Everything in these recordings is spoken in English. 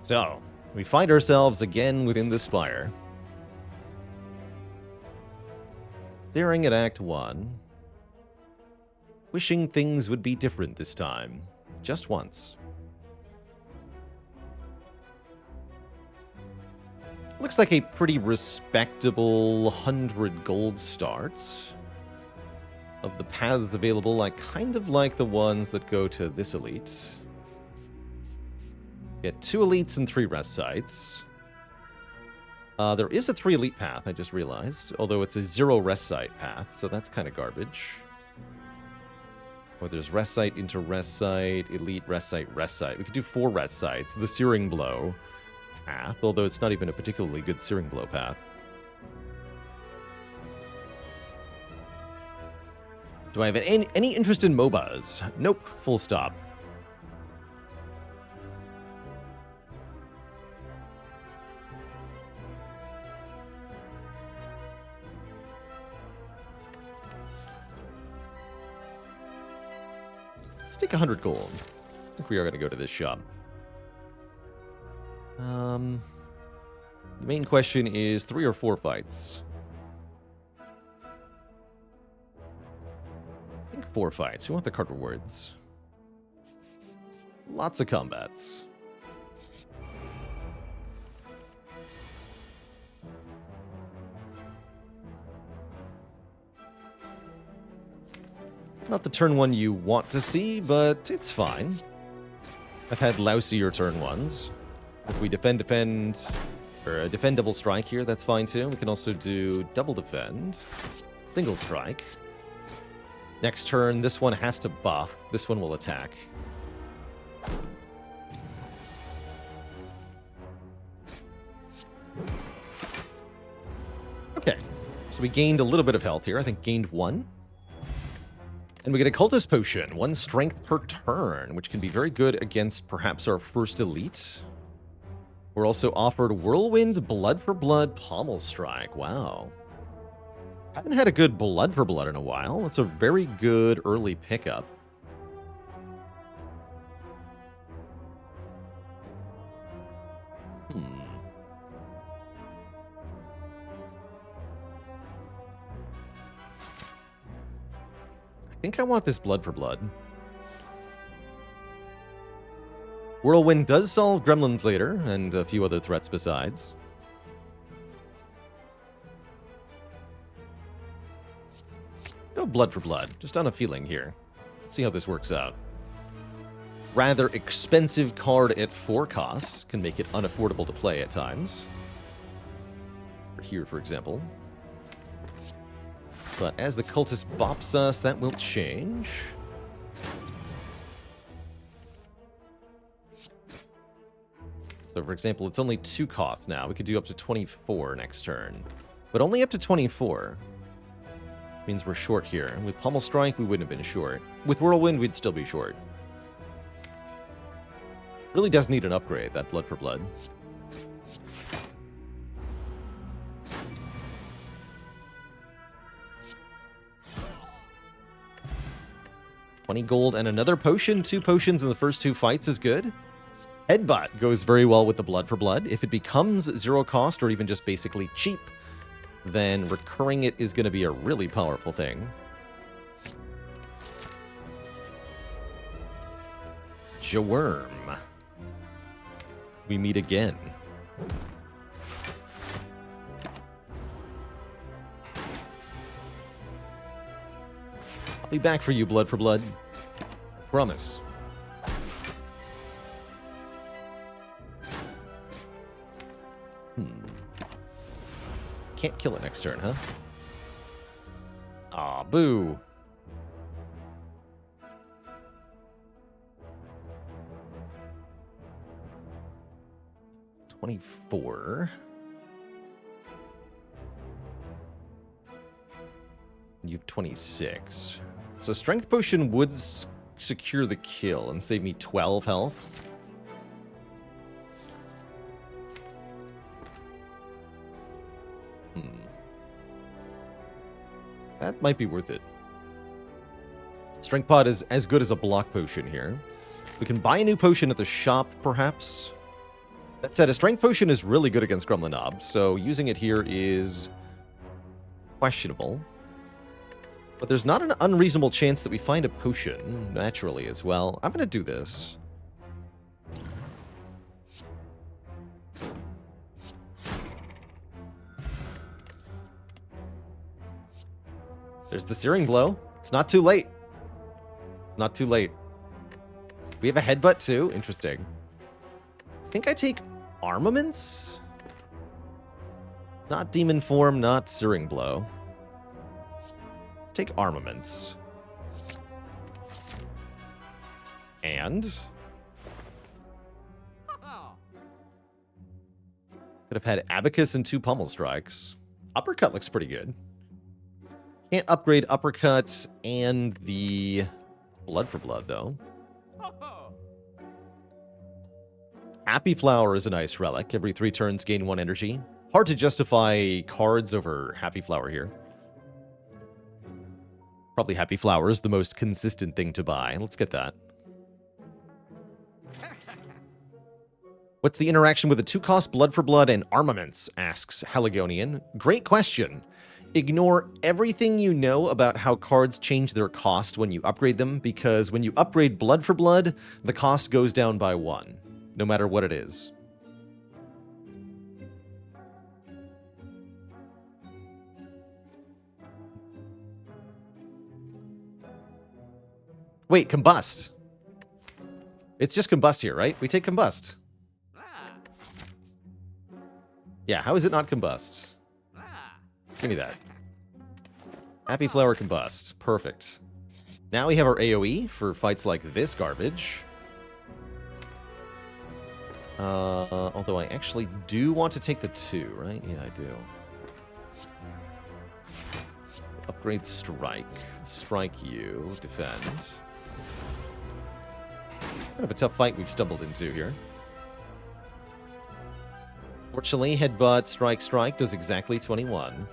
So, we find ourselves again within the Spire. Staring at Act 1. Wishing things would be different this time. Just once. Looks like a pretty respectable 100 gold start. Of the paths available, I kind of like the ones that go to this elite. Get 2 elites and 3 rest sites. There is a 3 elite path, I just realized. Although it's a 0 rest site path, so that's kind of garbage. Or there's rest site into rest site, elite, rest site, rest site. We could do 4 rest sites. The Searing Blow path, although it's not even a particularly good Searing Blow path. Do I have any interest in MOBAs? Nope, full stop. Let's take 100 gold. I think we are going to go to this shop. The main question is 3 or 4 fights. I think 4 fights. We want the card rewards. Lots of combats. Not the turn 1 you want to see, but it's fine. I've had lousier turn 1s. If we defend, or defend double strike here, that's fine too. We can also do double defend, single strike. Next turn, this one has to buff. This one will attack. Okay, so we gained a little bit of health here. I think gained 1. And we get a Cultist Potion, 1 strength per turn, which can be very good against perhaps our first elite. We're also offered Whirlwind, Blood for Blood, Pommel Strike. Wow. Haven't had a good Blood for Blood in a while. It's a very good early pickup. I think I want this Blood for Blood. Whirlwind does solve Gremlins later, and a few other threats besides. No Blood for Blood, just on a feeling here. Let's see how this works out. Rather expensive card at 4 costs can make it unaffordable to play at times. Here, for example. But as the Cultist bops us, that will change. So, for example, it's only 2 costs now. We could do up to 24 next turn. But only up to 24. Means we're short here. With Pommel Strike, we wouldn't have been short. With Whirlwind, we'd still be short. Really does need an upgrade, that Blood for Blood. $20 gold and another potion. 2 potions in the first 2 fights is good. Headbutt goes very well with the Blood for Blood. If it becomes 0 cost or even just basically cheap, then recurring it is going to be a really powerful thing. Jaworm. We meet again. I'll be back for you, Blood for Blood. I promise. Can't kill it next turn, huh? Aw, boo. $24. You have 26. So Strength Potion would secure the kill and save me 12 health. That might be worth it. Strength Pod is as good as a block potion here. We can buy a new potion at the shop, perhaps. That said, a strength potion is really good against Gremlin Nob, so using it here is questionable. But there's not an unreasonable chance that we find a potion naturally as well. I'm going to do this. There's the Searing Blow. It's not too late. It's not too late. We have a Headbutt too. Interesting. I think I take Armaments? Not Demon Form, not Searing Blow. Let's take Armaments. And... could have had Abacus and 2 Pummel Strikes. Uppercut looks pretty good. Can't upgrade Uppercut and the Blood for Blood, though. Happy Flower is a nice relic. Every 3 turns, gain 1 energy. Hard to justify cards over Happy Flower here. Probably Happy Flower is the most consistent thing to buy. Let's get that. What's the interaction with the 2-cost Blood for Blood and Armaments, asks Haligonian. Great question. Ignore everything you know about how cards change their cost when you upgrade them, because when you upgrade Blood for Blood, the cost goes down by 1, no matter what it is. Wait, Combust. It's just Combust here, right? We take Combust. Yeah, how is it not Combust? Give me that. Happy Flower Combust. Perfect. Now we have our AoE for fights like this garbage. Although I actually do want to take the 2, right? Yeah, I do. Upgrade Strike. Strike you. Defend. Kind of a tough fight we've stumbled into here. Fortunately, Headbutt, Strike, Strike does exactly 21.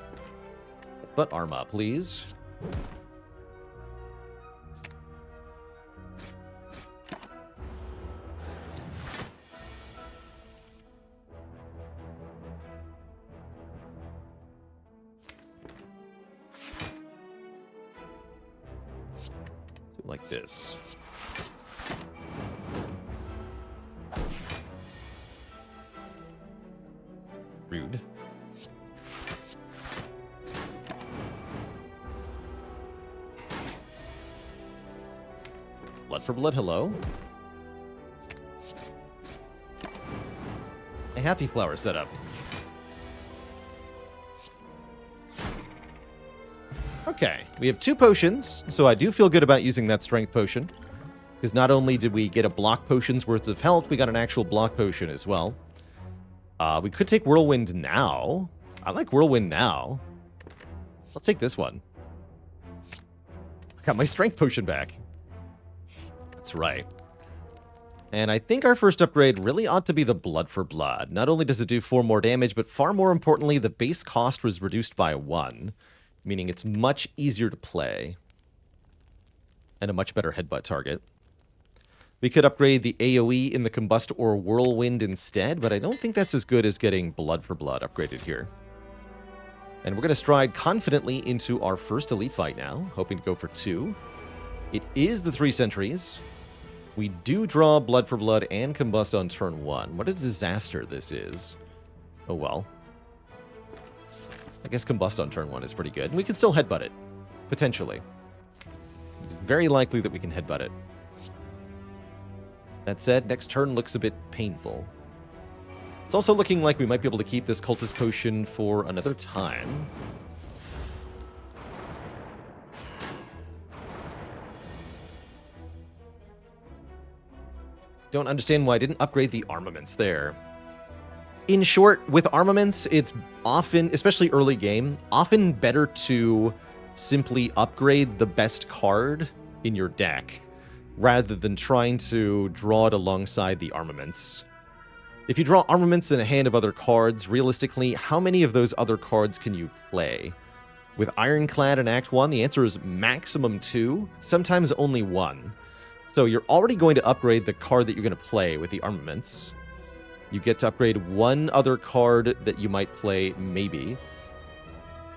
But Arma, please. Like this. Rude. Blood for Blood, hello. A Happy Flower setup. Okay, we have 2 potions, so I do feel good about using that Strength Potion. Because not only did we get a block potion's worth of health, we got an actual block potion as well. We could take Whirlwind now. I like Whirlwind now. Let's take this one. I got my Strength Potion back. That's right. And I think our first upgrade really ought to be the Blood for Blood. Not only does it do 4 more damage, but far more importantly, the base cost was reduced by 1. Meaning it's much easier to play. And a much better headbutt target. We could upgrade the AoE in the Combust or Whirlwind instead, but I don't think that's as good as getting Blood for Blood upgraded here. And we're going to stride confidently into our first elite fight now, hoping to go for 2. It is the 3 sentries. We do draw Blood for Blood and Combust on turn 1. What a disaster this is. Oh well. I guess Combust on turn 1 is pretty good. And we can still headbutt it. Potentially. It's very likely that we can headbutt it. That said, next turn looks a bit painful. It's also looking like we might be able to keep this Cultist Potion for another time. Don't understand why I didn't upgrade the armaments there. In short, with armaments, it's often, especially early game, often better to simply upgrade the best card in your deck rather than trying to draw it alongside the armaments. If you draw armaments in a hand of other cards, realistically, how many of those other cards can you play? With Ironclad in Act 1, the answer is maximum 2, sometimes only 1. So you're already going to upgrade the card that you're going to play with the armaments. You get to upgrade one other card that you might play, maybe.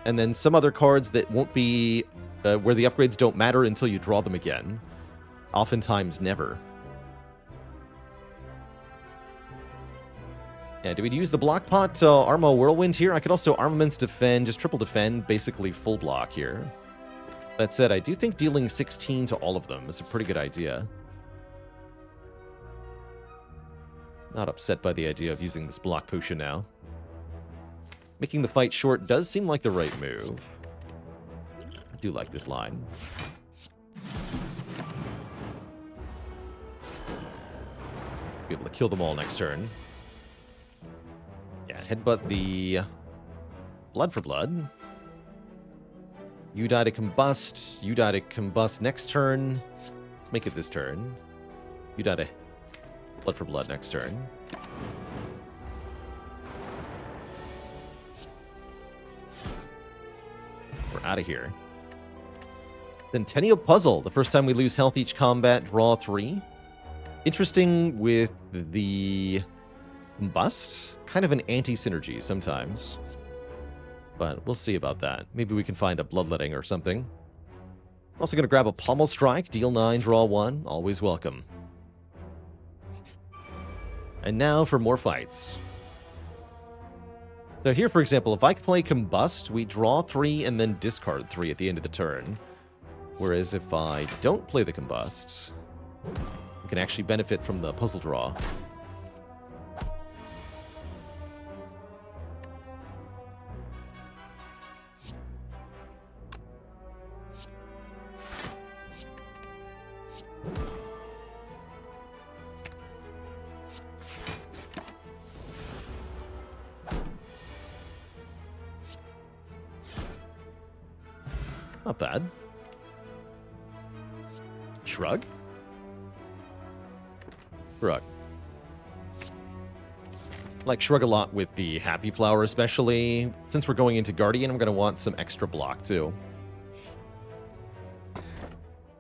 And then some other cards that won't be... where the upgrades don't matter until you draw them again. Oftentimes, never. Yeah, do we use the block pot to Arma Whirlwind here? I could also Armaments defend, just triple defend, basically full block here. That said, I do think dealing 16 to all of them is a pretty good idea. Not upset by the idea of using this block potion now. Making the fight short does seem like the right move. I do like this line. Be able to kill them all next turn. Yeah, headbutt the blood for blood. You die to combust. You die to combust next turn. Let's make it this turn. You die to blood for blood next turn. We're out of here. Centennial Puzzle. The first time we lose health each combat, draw 3. Interesting with the combust. Kind of an anti-synergy sometimes. But we'll see about that. Maybe we can find a bloodletting or something. Also going to grab a Pommel Strike. Deal 9, draw 1. Always welcome. And now for more fights. So here, for example, if I play Combust, we draw 3 and then discard 3 at the end of the turn. Whereas if I don't play the Combust, we can actually benefit from the puzzle draw. Not bad. Shrug? Shrug. Like Shrug a lot with the Happy Flower especially. Since we're going into Guardian, I'm going to want some extra block too.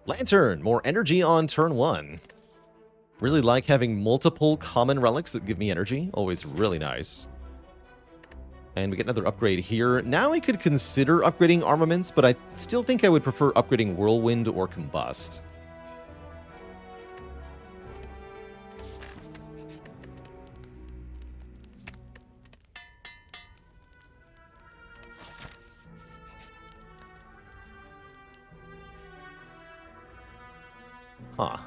Lantern! More energy on turn 1. Really like having multiple common relics that give me energy. Always really nice. And we get another upgrade here. Now I could consider upgrading armaments, but I still think I would prefer upgrading Whirlwind or Combust. Huh.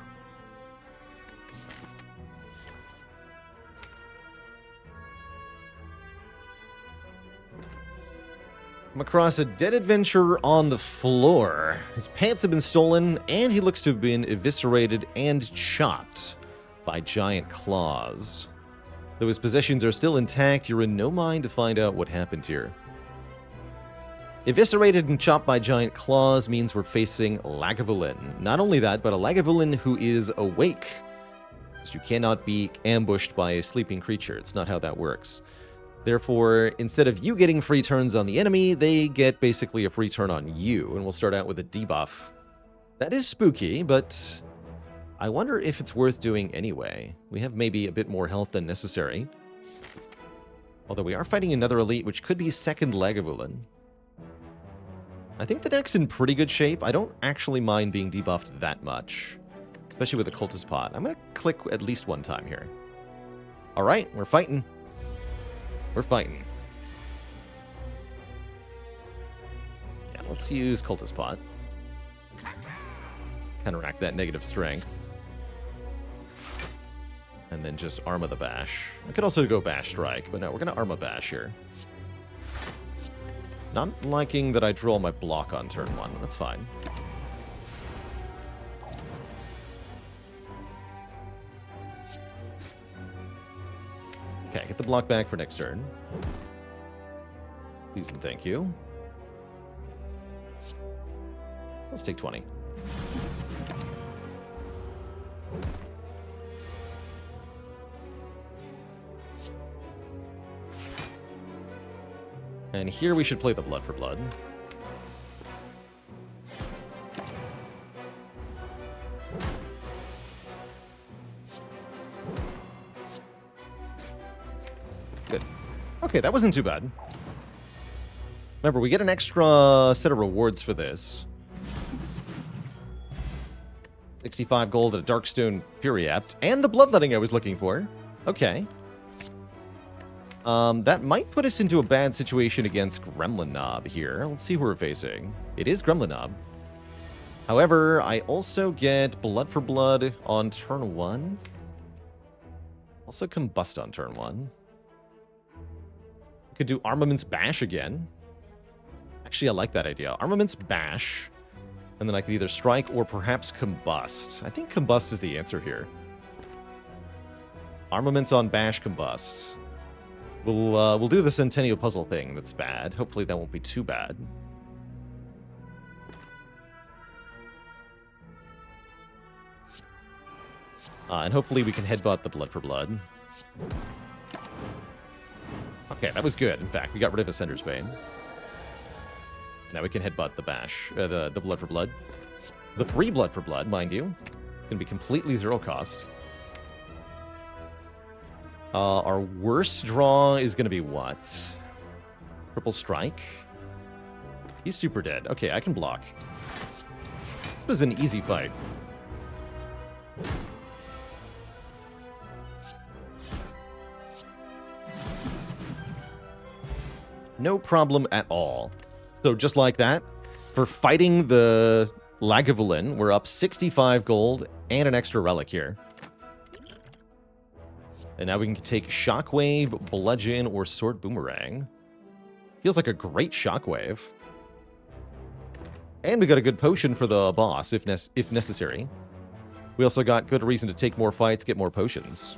Come across a dead adventurer on the floor. His pants have been stolen, and he looks to have been eviscerated and chopped by giant claws. Though his possessions are still intact, you're in no mind to find out what happened here. Eviscerated and chopped by giant claws means we're facing Lagavulin. Not only that, but a Lagavulin who is awake. So you cannot be ambushed by a sleeping creature. It's not how that works. Therefore, instead of you getting free turns on the enemy, they get basically a free turn on you, and we'll start out with a debuff. That is spooky, but I wonder if it's worth doing anyway. We have maybe a bit more health than necessary. Although we are fighting another elite, which could be second Lagavulin. I think the deck's in pretty good shape. I don't actually mind being debuffed that much, especially with the Cultist Pot. I'm going to click at least one time here. All right, we're fighting. We're fighting. Yeah, let's use Cultist Pot. Counteract that negative strength. And then just Arma the Bash. I could also go Bash Strike, but no, we're going to Arma Bash here. Not liking that I draw my block on turn 1. That's fine. Okay, get the block back for next turn. Please and thank you. Let's take 20. And here we should play the Blood for Blood. Okay, that wasn't too bad. Remember, we get an extra set of rewards for this. 65 gold at a Darkstone Fury Apt, and the Bloodletting I was looking for. Okay. That might put us into a bad situation against Gremlin Knob here. Let's see who we're facing. It is Gremlin Knob. However, I also get Blood for Blood on turn 1. Also Combust on turn 1. Could do Armaments Bash again. Actually, I like that idea. Armaments Bash. And then I could either strike or perhaps Combust. I think Combust is the answer here. Armaments on Bash, Combust. We'll do the Centennial Puzzle thing that's bad. Hopefully that won't be too bad. And hopefully we can headbutt the Blood for Blood. Okay, that was good. In fact, we got rid of Ascender's Bane. Now we can headbutt the Bash, the Blood for Blood. The free Blood for Blood, mind you. It's going to be completely zero cost. Our worst draw is going to be what? Triple Strike? He's super dead. Okay, I can block. This was an easy fight. No problem at all. So just like that, for fighting the Lagavulin, we're up 65 gold and an extra relic here. And now we can take Shockwave, Bludgeon, or Sword Boomerang. Feels like a great Shockwave. And we got a good potion for the boss, if necessary. We also got good reason to take more fights, get more potions.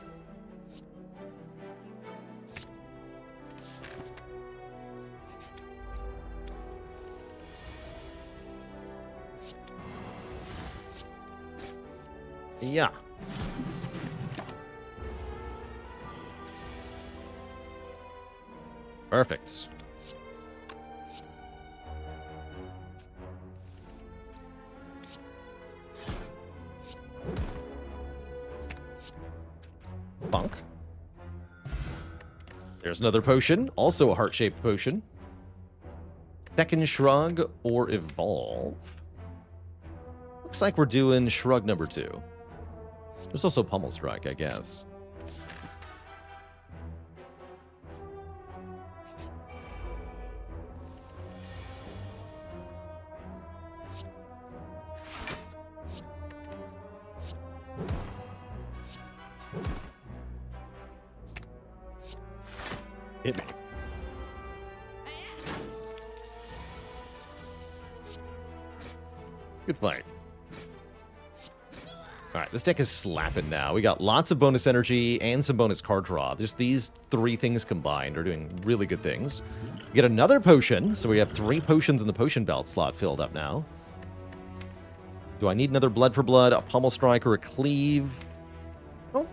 Yeah. Perfect. Bonk. There's another potion, also a heart-shaped potion. Second Shrug or Evolve. Looks like we're doing Shrug number 2. There's also Pummel Strike, I guess. Hit me. Good fight. All right, this deck is slapping now. We got lots of bonus energy and some bonus card draw. Just these 3 things combined are doing really good things. We get another potion, so we have 3 potions in the potion belt slot filled up now. Do I need another Blood for Blood, a Pummel Strike, or a Cleave? Oh,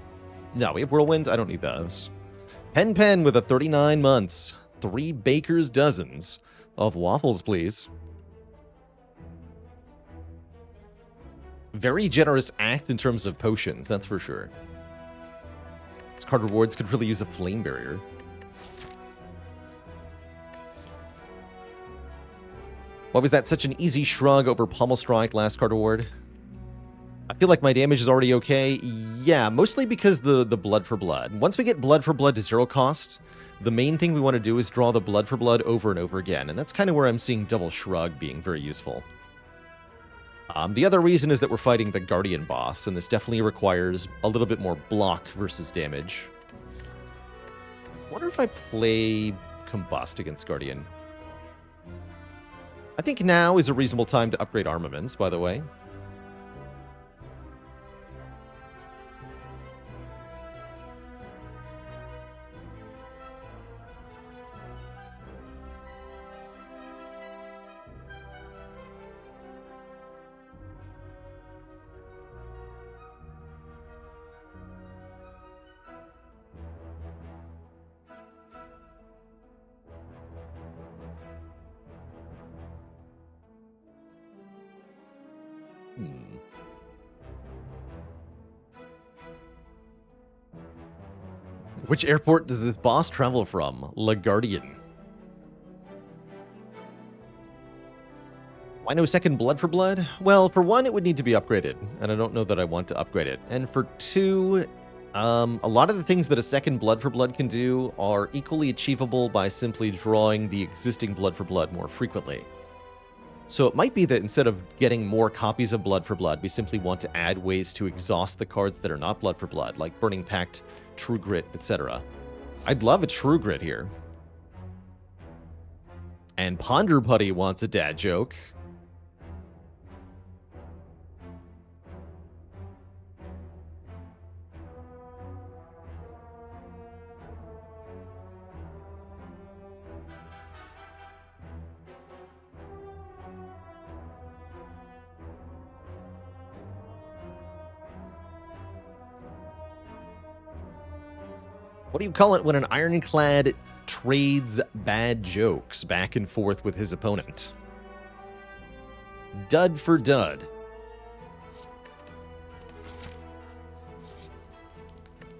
no, we have Whirlwind. I don't need those. Pen with a 39 months. 3 baker's dozens of waffles, please. Very generous act in terms of potions, that's for sure. These card rewards could really use a flame barrier. Why was that such an easy shrug over Pummel Strike last card reward? I feel like my damage is already okay. Yeah, mostly because the Blood for Blood. Once we get Blood for Blood to 0 cost, the main thing we want to do is draw the Blood for Blood over and over again, and that's kind of where I'm seeing Double Shrug being very useful. The other reason is that we're fighting the Guardian boss, and this definitely requires a little bit more block versus damage. I wonder if I play Combust against Guardian. I think now is a reasonable time to upgrade armaments, by the way. Which airport does this boss travel from? LaGuardian. Why no second Blood for Blood? Well, for one, it would need to be upgraded, and I don't know that I want to upgrade it. And for two, a lot of the things that a second Blood for Blood can do are equally achievable by simply drawing the existing Blood for Blood more frequently. So it might be that instead of getting more copies of Blood for Blood, we simply want to add ways to exhaust the cards that are not Blood for Blood, like Burning Pact, True Grit, etc. I'd love a True Grit here. And Ponder Putty wants a dad joke. What do you call it when an Ironclad trades bad jokes back and forth with his opponent? Dud for dud.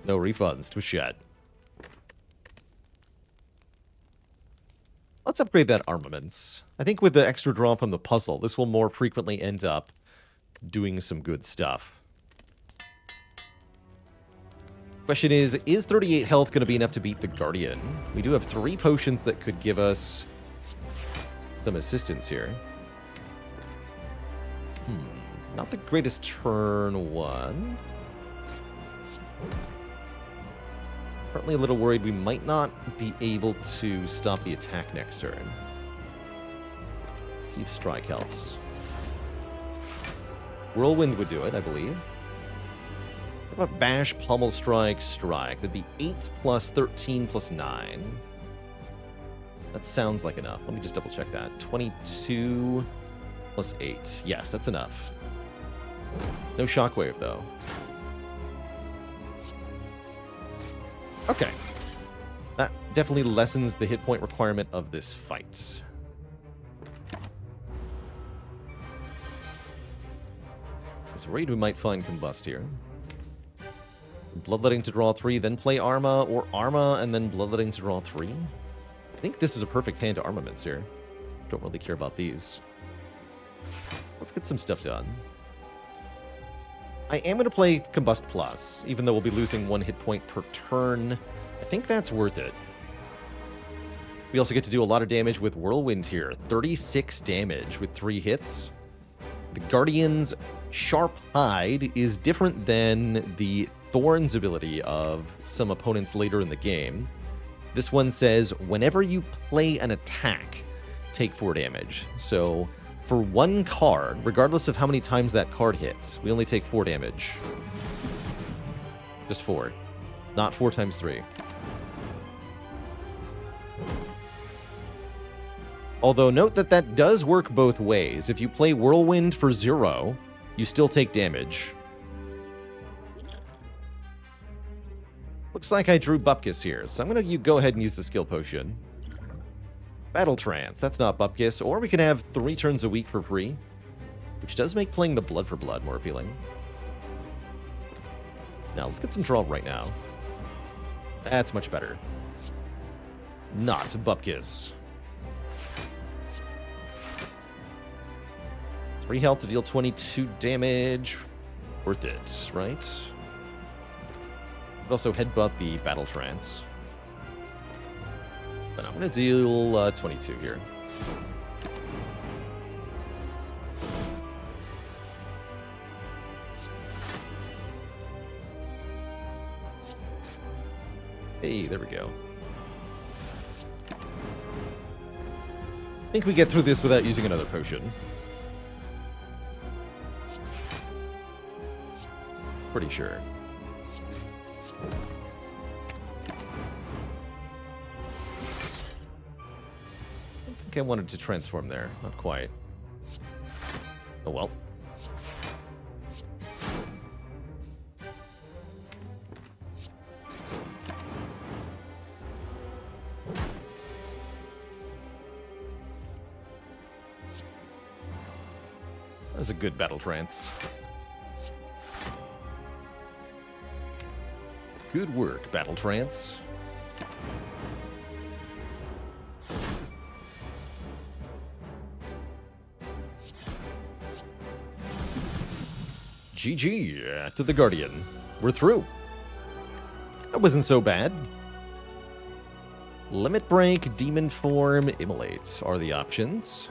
No refunds to shed. Let's upgrade that armaments. I think with the extra draw from the puzzle, this will more frequently end up doing some good stuff. Question is 38 health going to be enough to beat the Guardian? We do have 3 potions that could give us some assistance here. Not the greatest turn 1. Currently a little worried we might not be able to stop the attack next turn. Let's see if Strike helps. Whirlwind would do it, I believe. What about Bash, Pommel Strike, Strike? That'd be 8 plus 13 plus 9. That sounds like enough. Let me just double check that. 22 plus 8. Yes, that's enough. No Shockwave, though. Okay. That definitely lessens the hit point requirement of this fight. I was worried we might find Combust here. Bloodletting to draw 3, then play Arma, or Arma and then Bloodletting to draw 3. I think this is a perfect hand to armaments here. Don't really care about these. Let's get some stuff done. I am going to play Combust Plus, even though we'll be losing 1 hit point per turn. I think that's worth it. We also get to do a lot of damage with Whirlwind here. 36 damage with 3 hits. The Guardian's Sharp Hide is different than the Thorn's ability of some opponents later in the game. This one says, whenever you play an attack, take 4 damage. So, for 1 card, regardless of how many times that card hits, we only take 4 damage. Just 4. Not 4 times 3. Although, note that that does work both ways. If you play Whirlwind for 0, you still take damage. Looks like I drew Bupkis here, so I'm going to go ahead and use the skill potion. Battle Trance, that's not Bupkis, or we can have 3 turns a week for free, which does make playing the Blood for Blood more appealing. Now, let's get some draw right now. That's much better. Not Bupkis. 3 health to deal 22 damage. Worth it, right? Could also headbutt the Battle Trance. But I'm going to deal 22 here. Hey, there we go. I think we get through this without using another potion. Pretty sure. Oops. I think I wanted to transform there. Not quite. Oh well. That was a good battle trance. Good work, Battle Trance. GG to the Guardian. We're through. That wasn't so bad. Limit Break, Demon Form, Immolate are the options.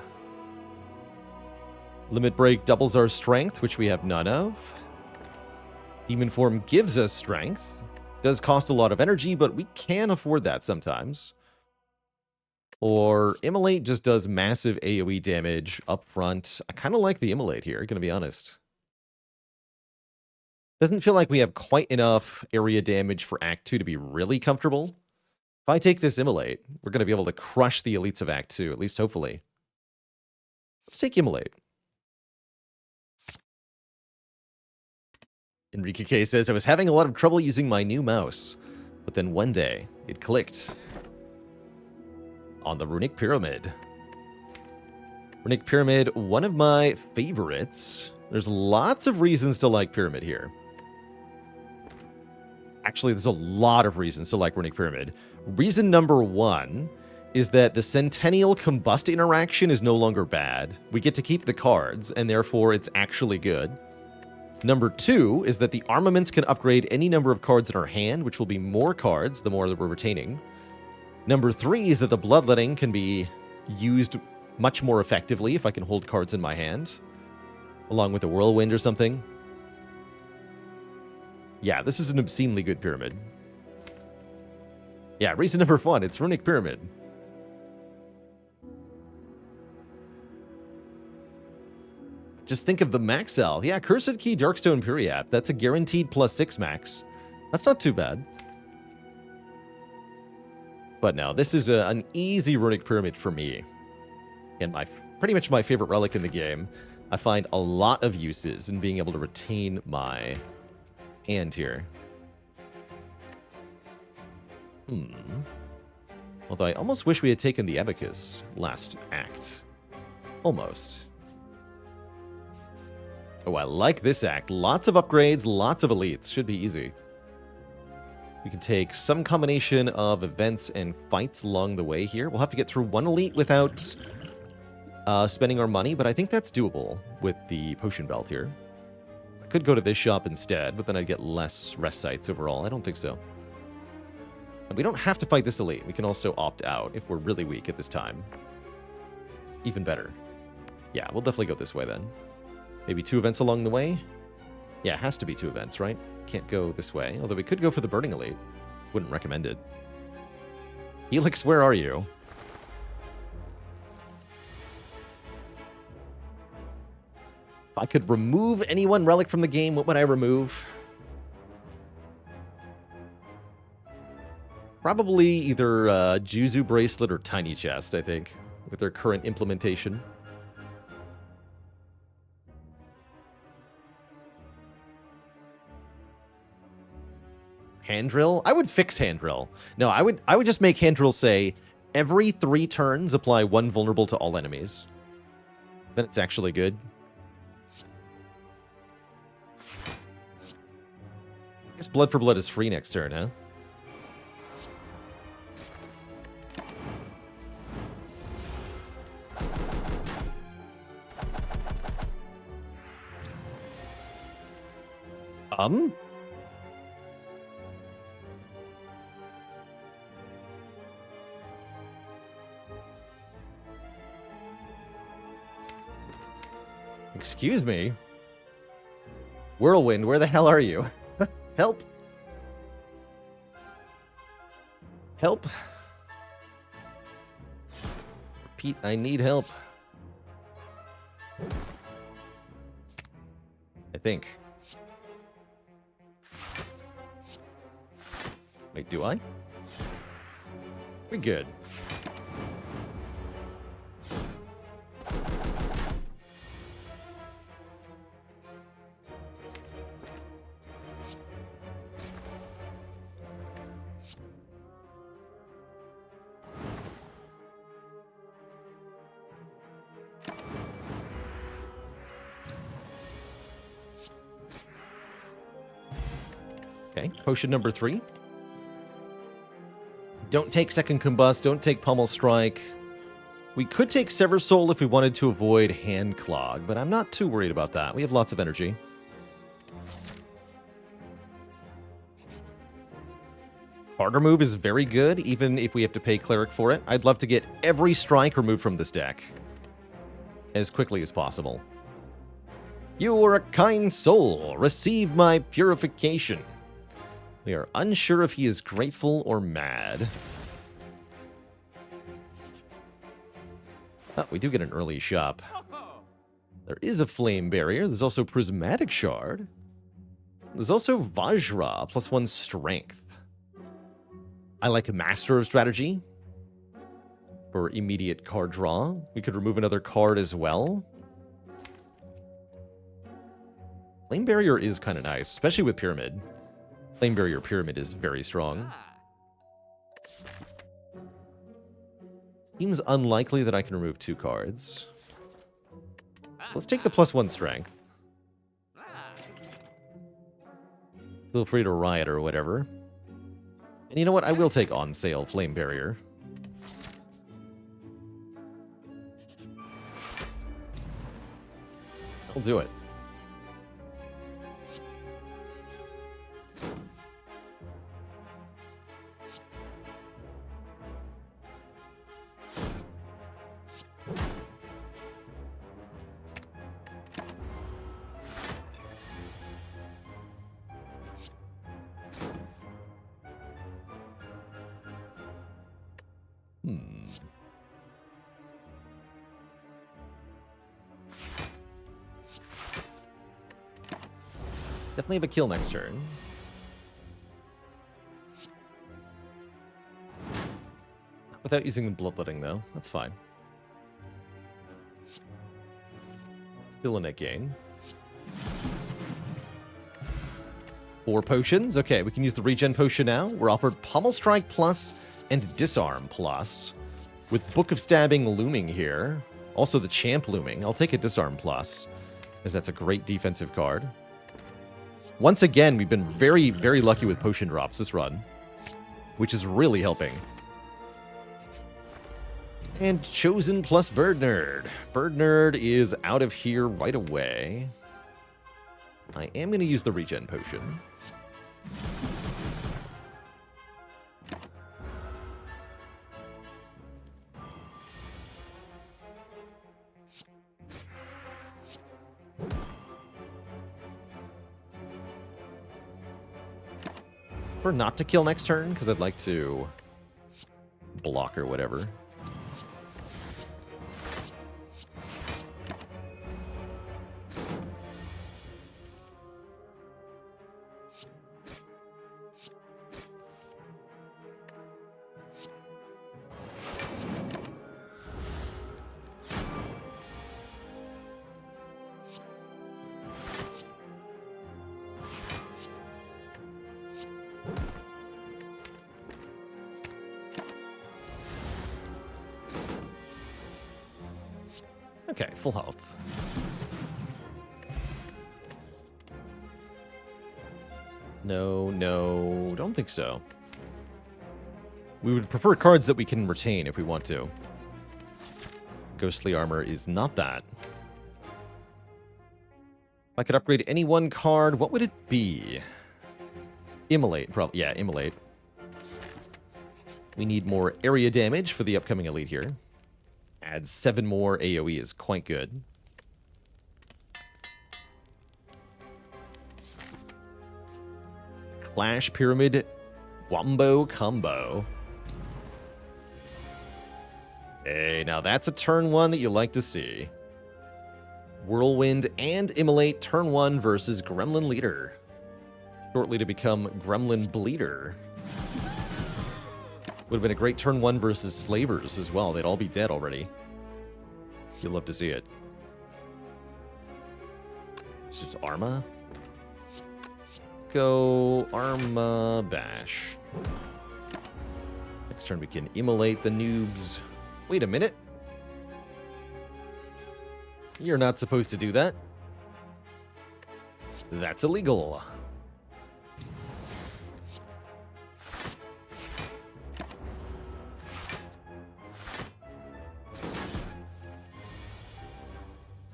Limit Break doubles our strength, which we have none of. Demon Form gives us strength. Does cost a lot of energy, but we can afford that sometimes. Or Immolate just does massive AoE damage up front. I kind of like the Immolate here, gonna be honest. Doesn't feel like we have quite enough area damage for Act 2 to be really comfortable. If I take this Immolate, we're going to be able to crush the elites of Act 2, at least hopefully. Let's take Immolate. Enrique K says, I was having a lot of trouble using my new mouse, but then one day, it clicked. On the Runic Pyramid. Runic Pyramid, one of my favorites. There's lots of reasons to like Pyramid here. Actually, there's a lot of reasons to like Runic Pyramid. Reason number one is that the Centennial Combust interaction is no longer bad. We get to keep the cards, and therefore it's actually good. Number two is that the armaments can upgrade any number of cards in our hand, which will be more cards the more that we're retaining. Number three is that the Bloodletting can be used much more effectively if I can hold cards in my hand, along with a Whirlwind or something. Yeah, this is an obscenely good pyramid. Yeah, reason number one, it's Runic Pyramid. Just think of the max L. Yeah, Cursed Key Darkstone Periap. That's a guaranteed +6 max. That's not too bad. But no, this is an easy Runic Pyramid for me. And pretty much my favorite relic in the game. I find a lot of uses in being able to retain my hand here. Although I almost wish we had taken the Abacus last act. Almost. Oh, I like this act. Lots of upgrades, lots of elites. Should be easy. We can take some combination of events and fights along the way here. We'll have to get through one elite without spending our money, but I think that's doable with the potion belt here. I could go to this shop instead, but then I'd get less rest sites overall. I don't think so. And we don't have to fight this elite. We can also opt out if we're really weak at this time. Even better. Yeah, we'll definitely go this way then. Maybe 2 events along the way? Yeah, it has to be 2 events, right? Can't go this way. Although we could go for the Burning Elite. Wouldn't recommend it. Helix, where are you? If I could remove any one relic from the game, what would I remove? Probably either Juzu Bracelet or Tiny Chest, I think, with their current implementation. Hand drill? I would fix hand drill. No, I would just make hand drill say every 3 turns apply 1 vulnerable to all enemies. Then it's actually good. I guess Blood for Blood is free next turn, huh? Excuse me? Whirlwind, where the hell are you? Help! Help! Repeat, I need help. I think. Wait, do I? We're good. Okay, potion number 3. Don't take Second Combust, don't take Pummel Strike. We could take Sever Soul if we wanted to avoid Hand Clog, but I'm not too worried about that. We have lots of energy. Harder move is very good, even if we have to pay Cleric for it. I'd love to get every strike removed from this deck as quickly as possible. You are a kind soul. Receive my purification. We are unsure if he is grateful or mad. Oh, we do get an early shop. There is a Flame Barrier. There's also Prismatic Shard. There's also Vajra, +1 strength. I like a Master of Strategy for immediate card draw. We could remove another card as well. Flame Barrier is kind of nice, especially with Pyramid. Flame Barrier Pyramid is very strong. Seems unlikely that I can remove 2 cards. Let's take the +1 strength. Feel free to riot or whatever. And you know what? I will take on sale Flame Barrier. I'll do it. Definitely have a kill next turn. Without using the Bloodletting, though. That's fine. Still a net gain. 4 potions. Okay, we can use the regen potion now. We're offered Pummel Strike Plus and Disarm Plus, with Book of Stabbing looming here. Also the Champ looming. I'll take a Disarm Plus, as that's a great defensive card. Once again, we've been very, very lucky with potion drops this run, which is really helping. And Chosen plus Bird Nerd. Bird Nerd is out of here right away. I am going to use the regen potion. Or not to kill next turn, because I'd like to block or whatever. Okay, full health. No, don't think so. We would prefer cards that we can retain if we want to. Ghostly Armor is not that. If I could upgrade any one card, what would it be? Immolate, probably. Yeah, Immolate. We need more area damage for the upcoming elite here. Adds 7 more AoE is quite good. Clash Pyramid Wombo Combo. Hey, now that's a turn 1 that you like to see. Whirlwind and Immolate turn 1 versus Gremlin Leader. Shortly to become Gremlin Bleeder. Would have been a great turn 1 versus Slavers as well. They'd all be dead already. You'll love to see it. It's just Arma. Let's go Arma Bash. Next turn we can immolate the noobs. Wait a minute. You're not supposed to do that. That's illegal.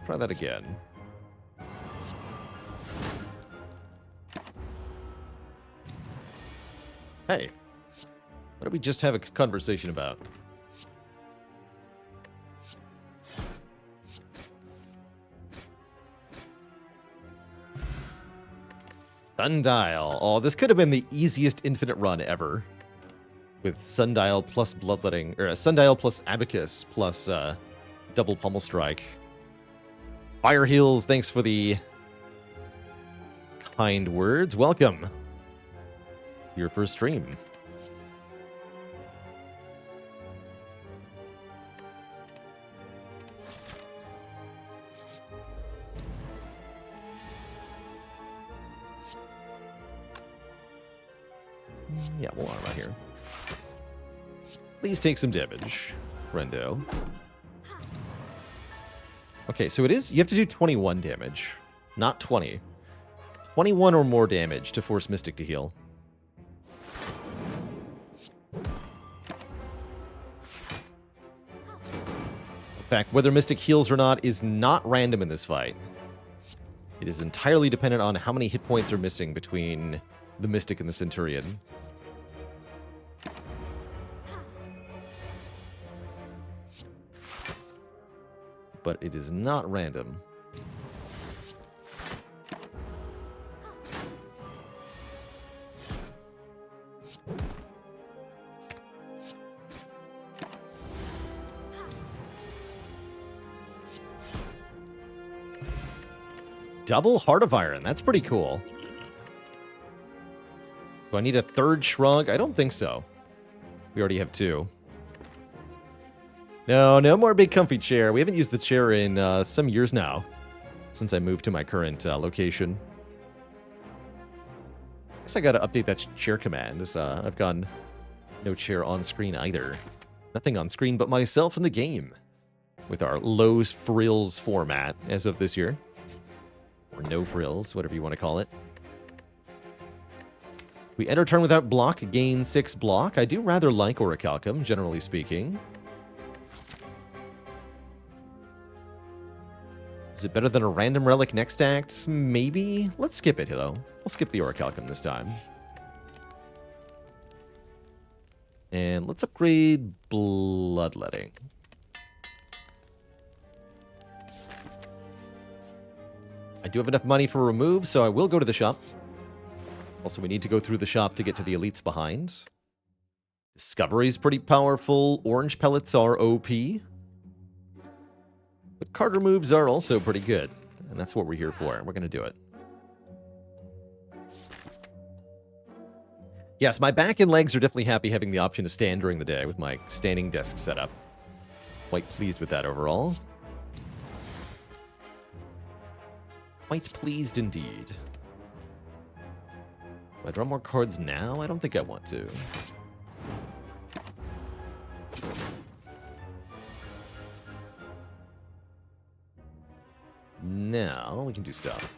Try that again. Hey, what did we just have a conversation about? Sundial. Oh, this could have been the easiest infinite run ever. With Sundial plus Bloodletting, or Sundial plus Abacus plus double Pummel Strike. Fire Heals, thanks for the kind words. Welcome to your first stream. Yeah, we'll arm out here. Please take some damage, Rendo. Okay, so it is, you have to do 21 damage, not 20. 21 or more damage to force Mystic to heal. In fact, whether Mystic heals or not is not random in this fight. It is entirely dependent on how many hit points are missing between the Mystic and the Centurion. But it is not random. Double Heart of Iron. That's pretty cool. Do I need a third shrug? I don't think so. We already have 2. No, no more big comfy chair. We haven't used the chair in some years now, since I moved to my current location. Guess I gotta update that chair command, as I've gone no chair on screen either. Nothing on screen but myself in the game, with our low frills format as of this year. Or no frills, whatever you want to call it. We enter turn without block, gain 6 block. I do rather like Orichalcum, generally speaking. Is it better than a random relic next act? Maybe. Let's skip it, though. We'll skip the Orichalcum this time. And let's upgrade Bloodletting. I do have enough money for remove, so I will go to the shop. Also, we need to go through the shop to get to the elites behind. Discovery is pretty powerful. Orange pellets are OP. But card removes are also pretty good. And that's what we're here for. We're going to do it. Yes, my back and legs are definitely happy having the option to stand during the day with my standing desk setup. Quite pleased with that overall. Quite pleased indeed. Do I draw more cards now? I don't think I want to. Now we can do stuff.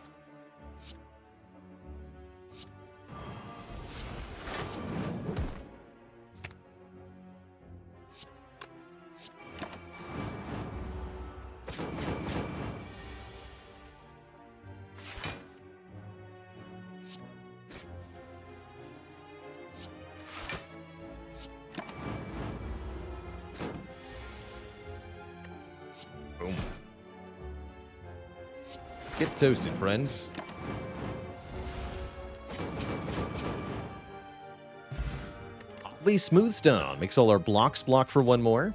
Boom. Get toasted, friends. Oddly Smooth Stone makes all our blocks block for 1 more.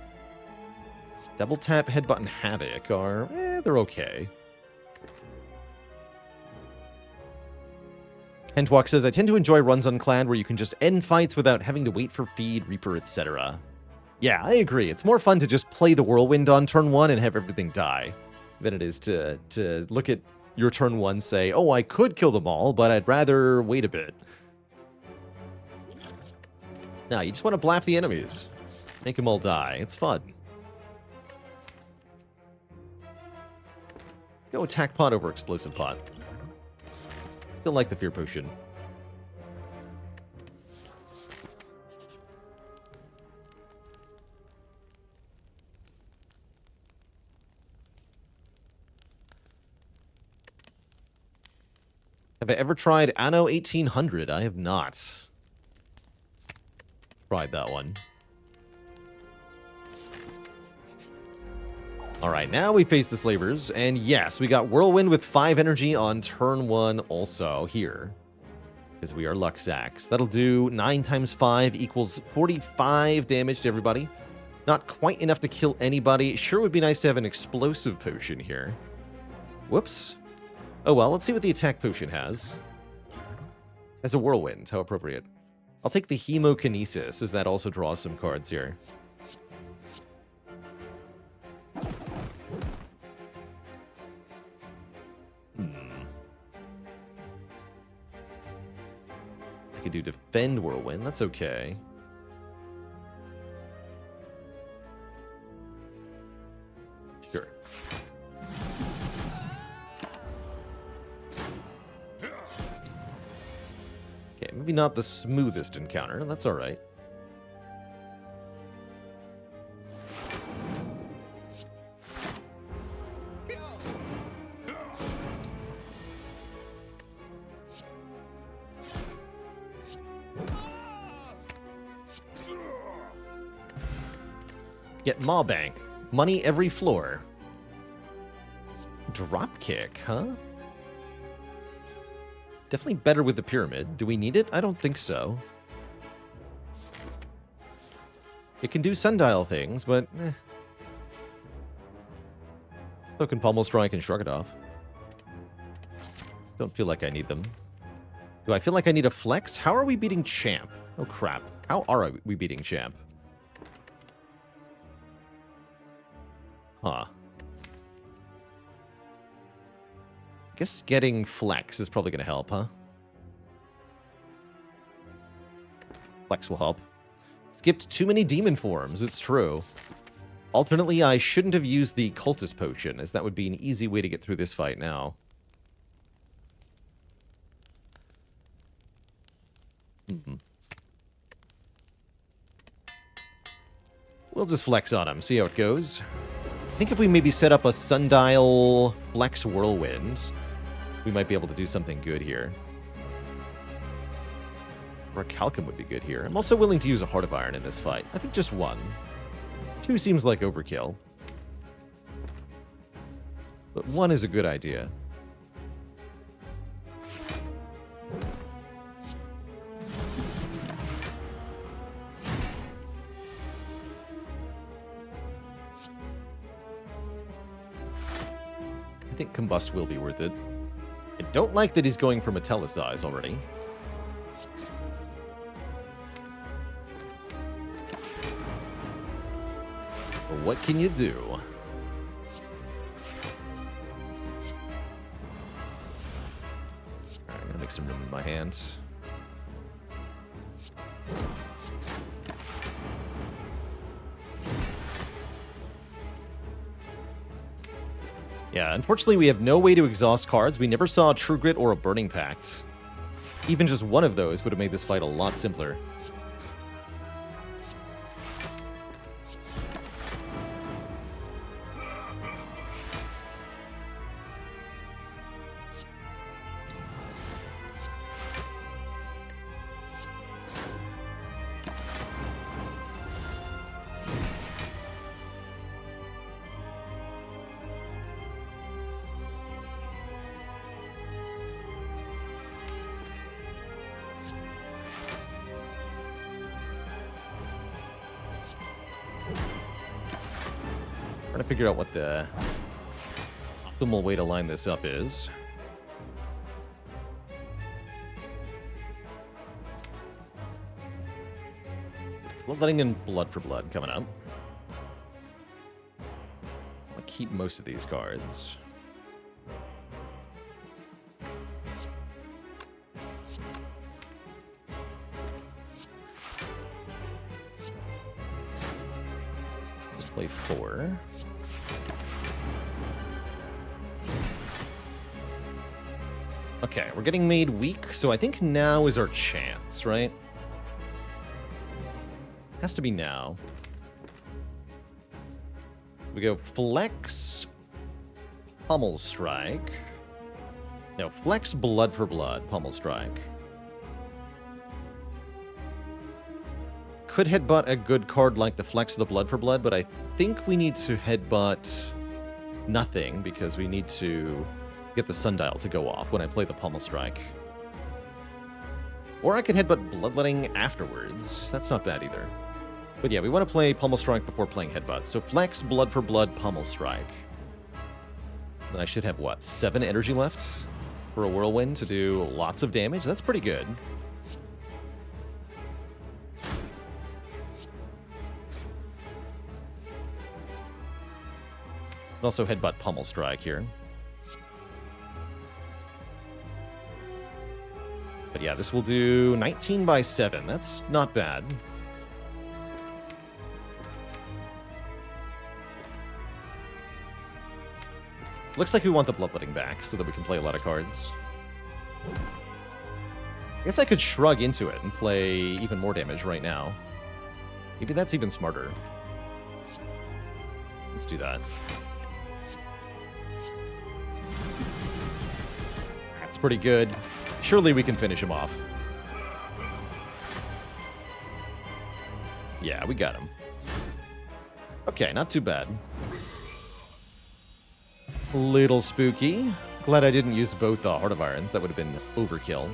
Double tap, headbutt, and havoc are, they're okay. Hentwalk says, I tend to enjoy runs on Clad where you can just end fights without having to wait for feed, Reaper, etc. Yeah, I agree. It's more fun to just play the Whirlwind on turn 1 and have everything die than it is to look at your turn 1, say, oh, I could kill them all, but I'd rather wait a bit. No, you just want to blap the enemies. Make them all die. It's fun. Let's go attack pot over explosive pot. Still like the fear potion. Have I ever tried Anno 1800? I have not tried that one. All right, now we face the Slavers, and yes, we got Whirlwind with 5 energy on turn 1 also here, because we are luck sacks. That'll do 9 times 5 equals 45 damage to everybody. Not quite enough to kill anybody. Sure would be nice to have an explosive potion here. Whoops. Oh well, let's see what the attack potion has. As a Whirlwind, how appropriate. I'll take the Hemokinesis, as that also draws some cards here. I could do Defend Whirlwind, that's okay. Sure. Okay, maybe not the smoothest encounter, that's alright. Get Maw Bank. Money every floor. Dropkick, huh? Definitely better with the pyramid. Do we need it? I don't think so. It can do sundial things, but still can Pommel Strike and Shrug it off. Don't feel like I need them. Do I feel like I need a flex? How are we beating Champ? Oh crap. How are we beating Champ? Huh. Guess getting flex is probably going to help, huh? Flex will help. Skipped too many demon forms, it's true. Alternately, I shouldn't have used the cultist potion, as that would be an easy way to get through this fight now. We'll just flex on him, see how it goes. I think if we maybe set up a Sundial Flex Whirlwind, we might be able to do something good here. Or a Calcum would be good here. I'm also willing to use a Heart of Iron in this fight. I think just 1. 2 seems like overkill. But 1 is a good idea. I think Combust will be worth it. I don't like that he's going for Metallicize already. But what can you do? Alright, I'm gonna make some room in my hands. Yeah, unfortunately we have no way to exhaust cards. We never saw a True Grit or a Burning Pact. Even just one of those would have made this fight a lot simpler. Trying to figure out what the optimal way to line this up is. Letting in Blood for Blood coming up. I'll keep most of these cards. Just play 4. Okay, we're getting made weak, so I think now is our chance, right? Has to be now. We go Flex, Pommel Strike. No, flex blood for blood, pummel strike. Could headbutt a good card like the flex of the blood for blood, but I think we need to headbutt nothing because we need to get the sundial to go off when I play the pummel strike. Or I could headbutt bloodletting afterwards. That's not bad either. But yeah, we want to play pummel strike before playing headbutt. So flex, blood for blood, pummel strike. Then I should have, what, 7 energy left for a whirlwind to do lots of damage? That's pretty good. And also headbutt pummel strike here. But yeah, this will do 19 by 7. That's not bad. Looks like we want the bloodletting back so that we can play a lot of cards. I guess I could shrug into it and play even more damage right now. Maybe that's even smarter. Let's do that. That's pretty good. Surely we can finish him off. Yeah, we got him. Okay, not too bad. Little spooky. Glad I didn't use both Heart of Irons. That would have been overkill.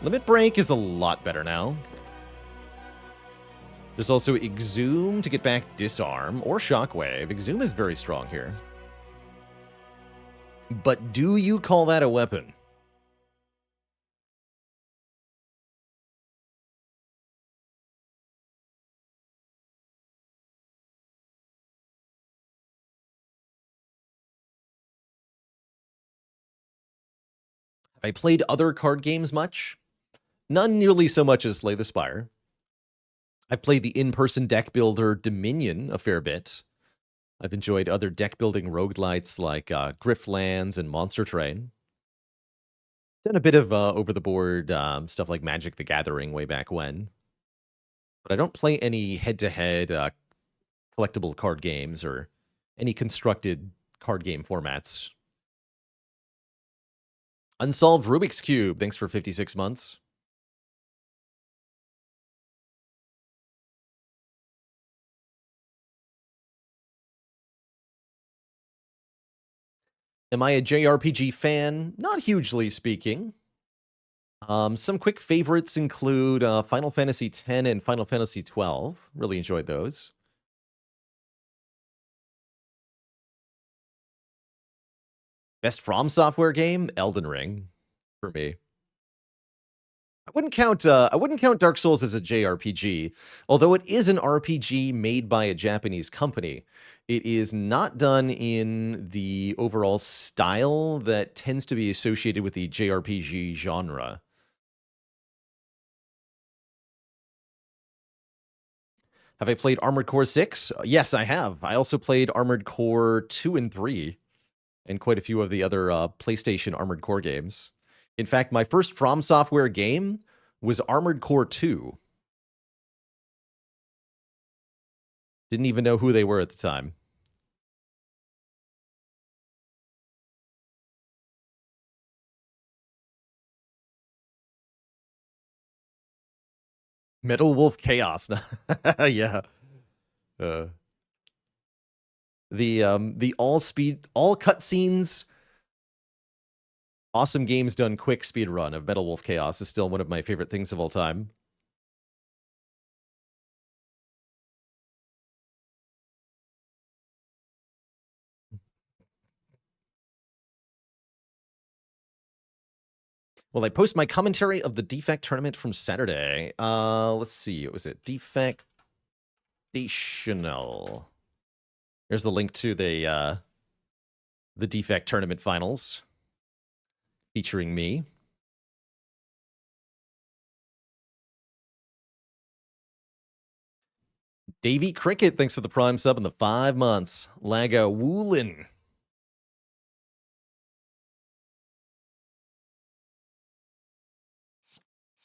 Limit Break is a lot better now. There's also Exhume to get back Disarm or Shockwave. Exhume is very strong here. But do you call that a weapon? Have I played other card games much? None nearly so much as Slay the Spire. I've played the in-person deck builder Dominion a fair bit. I've enjoyed other deck-building roguelites like Griftlands and Monster Train. Done a bit of over-the-board stuff like Magic the Gathering way back when. But I don't play any head-to-head collectible card games or any constructed card game formats. Unsolved Rubik's Cube, thanks for 56 months. Am I a JRPG fan? Not hugely speaking. Some quick favorites include Final Fantasy X and Final Fantasy XII. Really enjoyed those. Best From Software game? Elden Ring, for me. I wouldn't count Dark Souls as a JRPG, although it is an RPG made by a Japanese company. It is not done in the overall style that tends to be associated with the JRPG genre. Have I played Armored Core 6? Yes, I have. I also played Armored Core 2 and 3, and quite a few of the other PlayStation Armored Core games. In fact, my first From Software game was Armored Core 2. Didn't even know who they were at the time. Metal Wolf Chaos. Yeah. The all cutscenes, awesome games done quick speed run of Metal Wolf Chaos is still one of my favorite things of all time. Well, I post my commentary of the Defect tournament from Saturday. Let's see. What was it? Defectational. Here's the link to the Defect tournament finals featuring me. Davey Cricket, thanks for the Prime sub in the 5 months. Laga Woolin.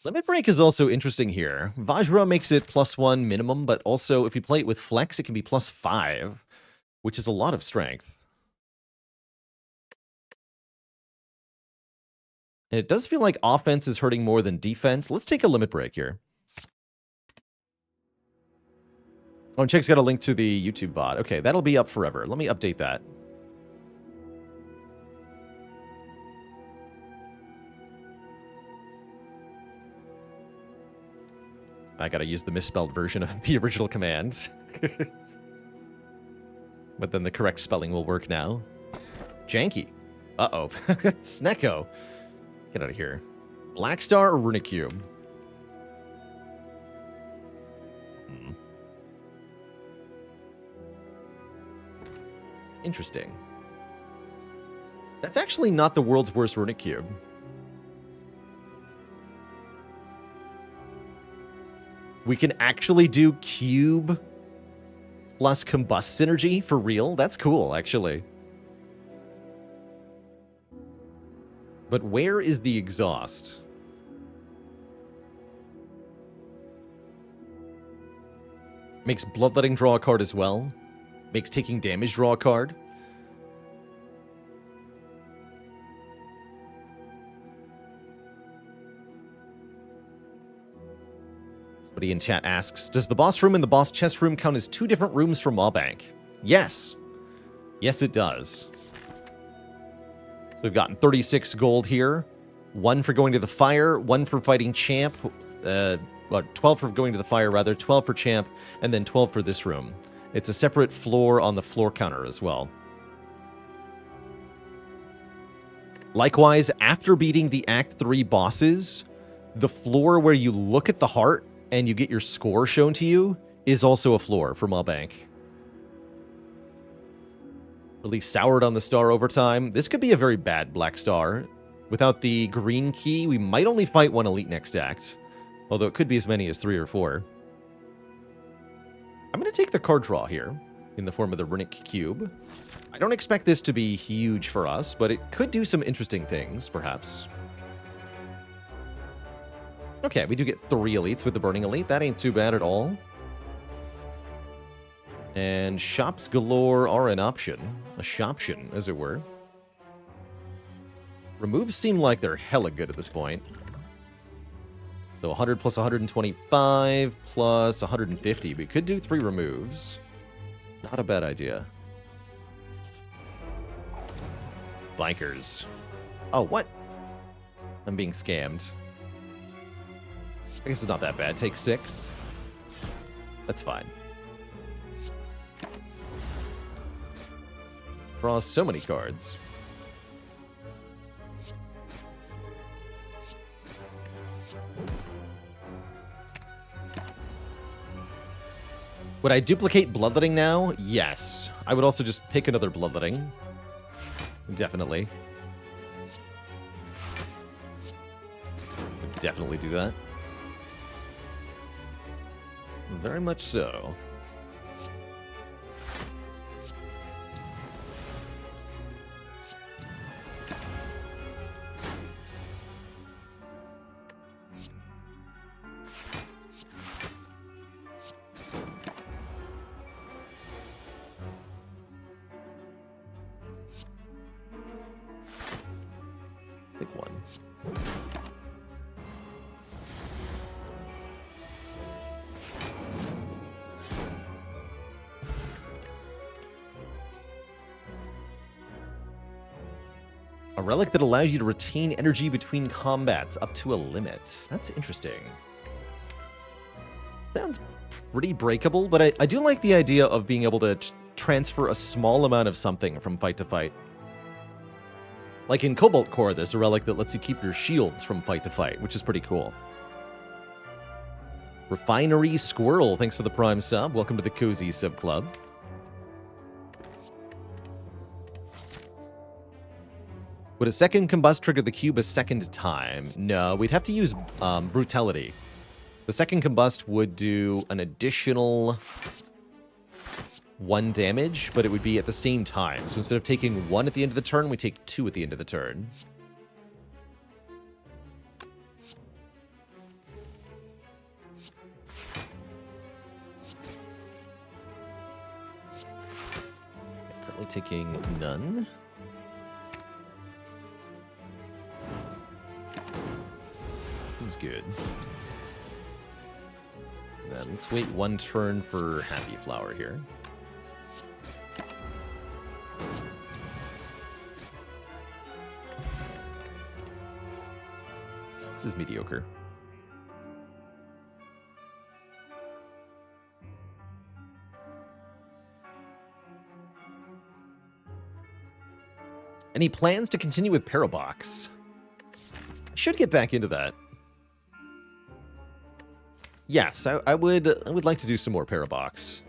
Limit Break is also interesting here. Vajra makes it +1 minimum, but also if you play it with Flex, it can be +5, which is a lot of strength. And it does feel like offense is hurting more than defense. Let's take a limit break here. Oh, and Chick's got a link to the YouTube bot. Okay, that'll be up forever. Let me update that. I gotta use the misspelled version of the original command. But then the correct spelling will work now. Janky. Uh-oh. Snecko. Get out of here. Black Star or Runic Cube? Interesting. That's actually not the world's worst Runic Cube. We can actually do cube plus combust synergy for real? That's cool, actually. But where is the exhaust? Makes bloodletting draw a card as well. Makes taking damage draw a card. Somebody in chat asks, does the boss room and the boss chest room count as two different rooms for Mawbank? Yes. Yes, it does. So we've gotten 36 gold here. 1 for going to the fire, 1 for fighting champ. 12 for going to the fire, rather. 12 for champ, and then 12 for this room. It's a separate floor on the floor counter as well. Likewise, after beating the Act 3 bosses, the floor where you look at the heart and you get your score shown to you is also a floor for Mawbank. Really soured on the star over time. This could be a very bad black star. Without the green key, we might only fight 1 elite next act. Although it could be as many as 3 or 4. I'm going to take the card draw here in the form of the Runic Cube. I don't expect this to be huge for us, but it could do some interesting things, perhaps. Okay, we do get 3 elites with the Burning Elite. That ain't too bad at all. And shops galore are an option. A shoption, as it were. Removes seem like they're hella good at this point. So 100 plus 125 plus 150. We could do 3 removes. Not a bad idea. Blankers. Oh, what? I'm being scammed. I guess it's not that bad. Take 6. That's fine. Draws so many cards. Would I duplicate Bloodletting now? Yes. I would also just pick another Bloodletting. Definitely. Would definitely do that. Very much so. Take 1. A relic that allows you to retain energy between combats up to a limit. That's interesting. Sounds pretty breakable, but I do like the idea of being able to transfer a small amount of something from fight to fight. Like in Cobalt Core, there's a relic that lets you keep your shields from fight to fight, which is pretty cool. Refinery Squirrel, thanks for the Prime sub. Welcome to the Cozy Sub Club. Would a second combust trigger the cube a second time? No, we'd have to use Brutality. The second combust would do an additional 1 damage, but it would be at the same time. So instead of taking 1 at the end of the turn, we take 2 at the end of the turn. Currently taking none. good. Then let's wait one turn for Happy Flower here. This is mediocre. Any plans to continue with Parabox? I should get back into that. Yes, I would like to do some more Parabox.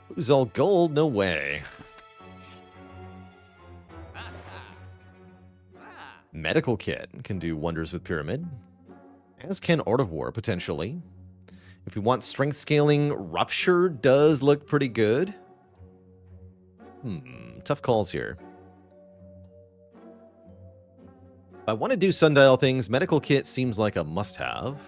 Lose all gold? No way. Medical Kit can do wonders with Pyramid. As can Art of War, potentially. If we want strength scaling, Rupture does look pretty good. Tough calls here. If I want to do Sundial things, Medical Kit seems like a must-have.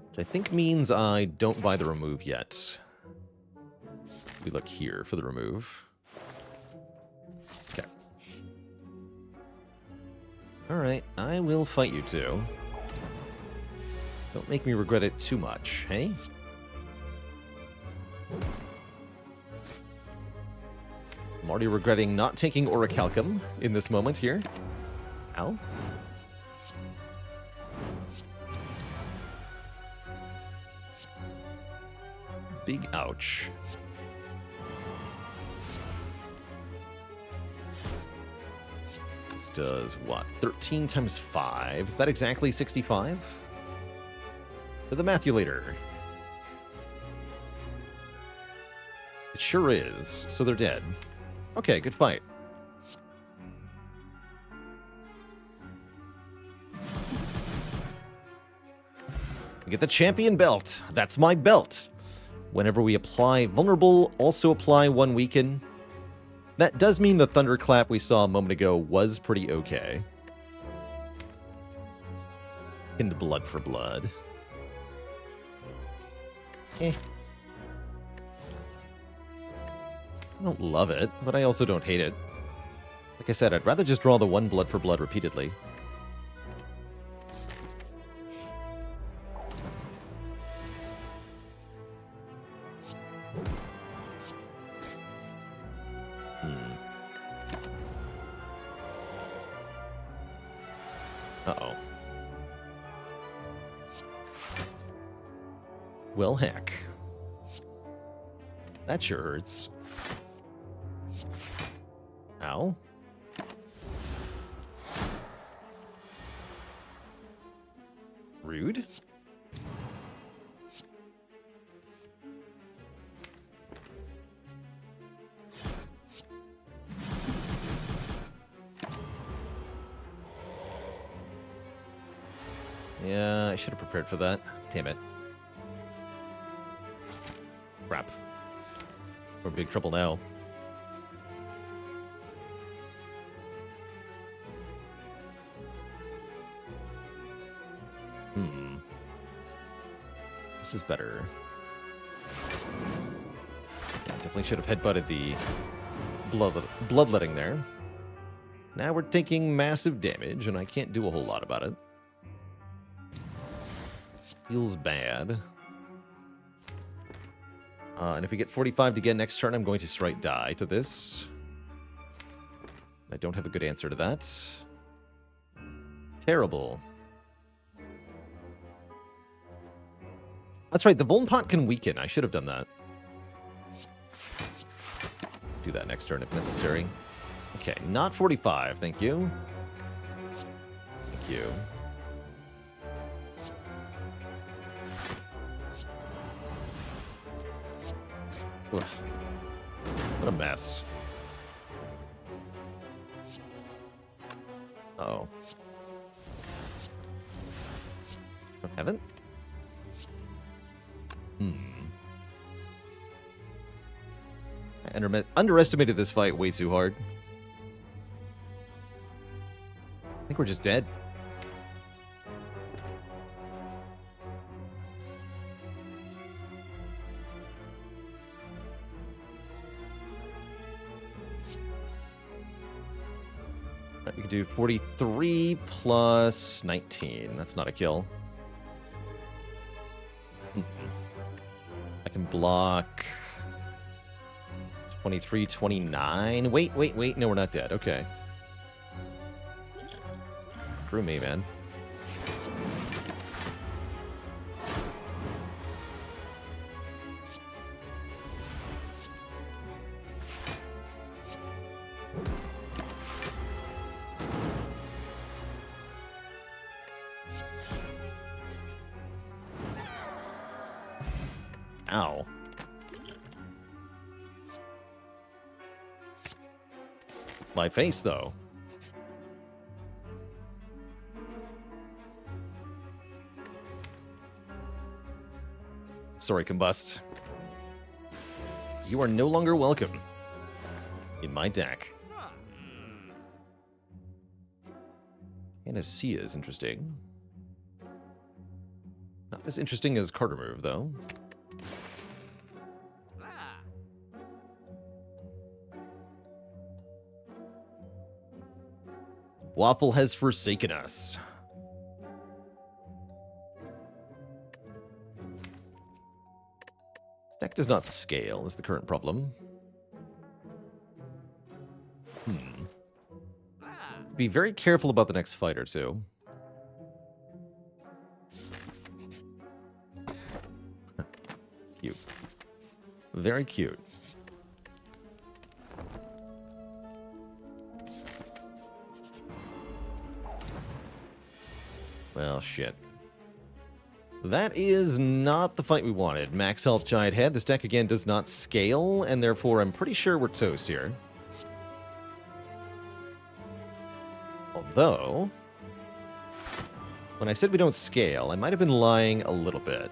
Which I think means I don't buy the remove yet. We look here for the remove. Okay. Alright, I will fight you two. Don't make me regret it too much, hey? I'm already regretting not taking Orichalcum in this moment here. Ow. Big ouch. This does what? 13 times 5. Is that exactly 65? To the Mathulator. It sure is. So they're dead. Okay, good fight. We get the champion belt. That's my belt. Whenever we apply vulnerable, also apply one weaken. That does mean the thunderclap we saw a moment ago was pretty okay. Into blood for blood. I don't love it, but I also don't hate it. Like I said, I'd rather just draw the one blood for blood repeatedly. Uh-oh. Well, heck. That sure hurts. Ow. Rude. Yeah, I should have prepared for that. Damn it. Crap. We're in big trouble now. This is better. Definitely should have headbutted the bloodletting there. Now we're taking massive damage, and I can't do a whole lot about it. Feels bad. And if we get 45 to get next turn, I'm going to strike die to this. I don't have a good answer to that. Terrible. That's right, the Vuln Pot can weaken. I should have done that. Do that next turn if necessary. Okay, not 45, thank you. Thank you. Ugh. What a mess. Uh-oh. Haven't? I underestimated this fight way too hard. I think we're just dead. Right, we can do 43 plus 19. That's not a kill. I can block 23, 29. Wait. No, we're not dead. Okay. Screw me, man. Ow. My face, though. Sorry, Combust. You are no longer welcome in my deck. Panacea is interesting. Not as interesting as Carter Move, though. Waffle has forsaken us. This deck does not scale, is the current problem. Be very careful about the next fight or two. Cute. Very cute. Well, shit. That is not the fight we wanted. Max health Giant Head. This deck, again, does not scale, and therefore I'm pretty sure we're toast here. Although, when I said we don't scale, I might have been lying a little bit.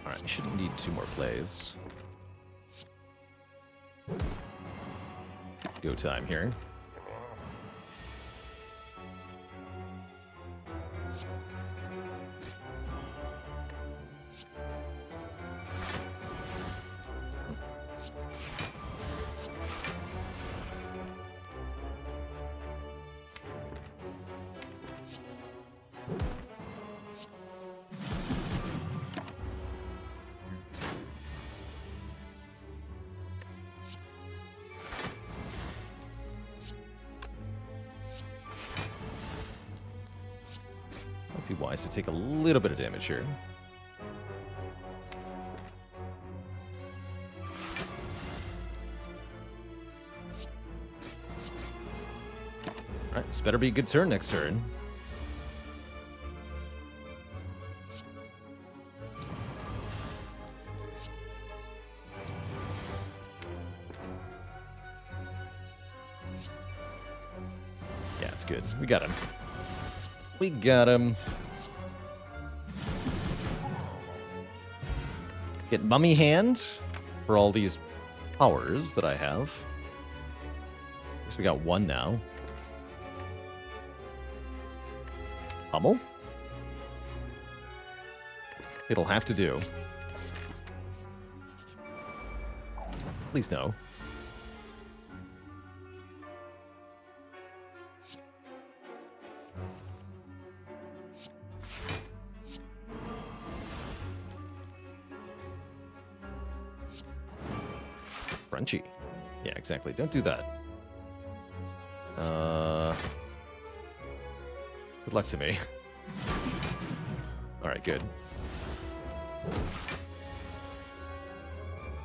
Alright, I shouldn't need 2 more plays. It's go time here. Be wise to take a little bit of damage here. Alright, this better be a good turn next turn. Yeah, it's good. We got him. We got him. Get Mummy Hand for all these powers that I have. Guess we got 1 now. Pummel? It'll have to do. Please no. Crunchy. Yeah, exactly. Don't do that. Good luck to me. Alright, good.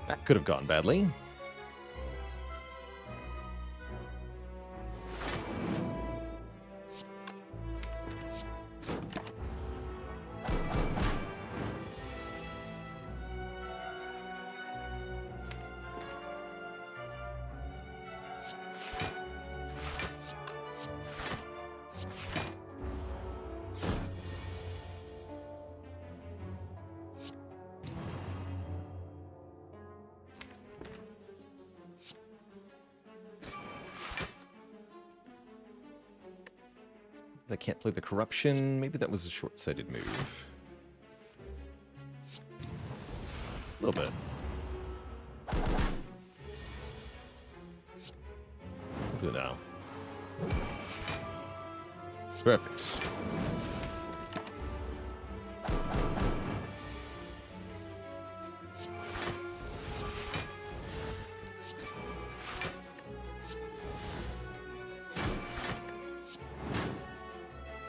That could have gone badly. I can't play the corruption. Maybe that was a short-sighted move. A little bit. I'll do it now. Perfect.